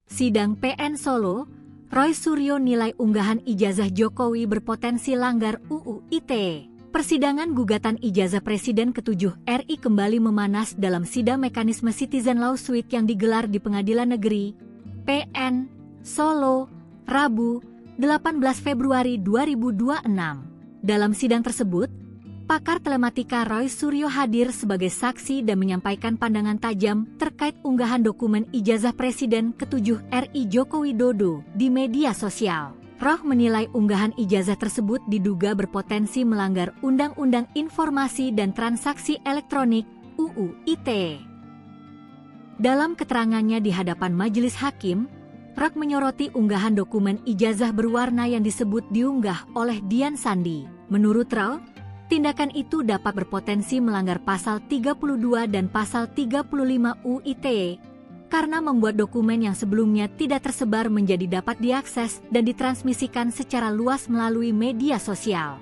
Sidang PN Solo, Roy Suryo nilai unggahan ijazah Jokowi berpotensi langgar UU ITE. Persidangan gugatan ijazah Presiden ke-7 RI kembali memanas dalam sidang mekanisme Citizen Lawsuit yang digelar di Pengadilan Negeri PN Solo, Rabu, 18 Februari 2026. Dalam sidang tersebut, pakar telematika Roy Suryo hadir sebagai saksi dan menyampaikan pandangan tajam terkait unggahan dokumen ijazah Presiden ke-7 RI Joko Widodo di media sosial. Roh menilai unggahan ijazah tersebut diduga berpotensi melanggar Undang-Undang Informasi dan Transaksi Elektronik (UU ITE). Dalam keterangannya di hadapan majelis hakim, Roh menyoroti unggahan dokumen ijazah berwarna yang disebut diunggah oleh Dian Sandi. Menurut Roh, tindakan itu dapat berpotensi melanggar pasal 32 dan pasal 35 UU ITE karena membuat dokumen yang sebelumnya tidak tersebar menjadi dapat diakses dan ditransmisikan secara luas melalui media sosial.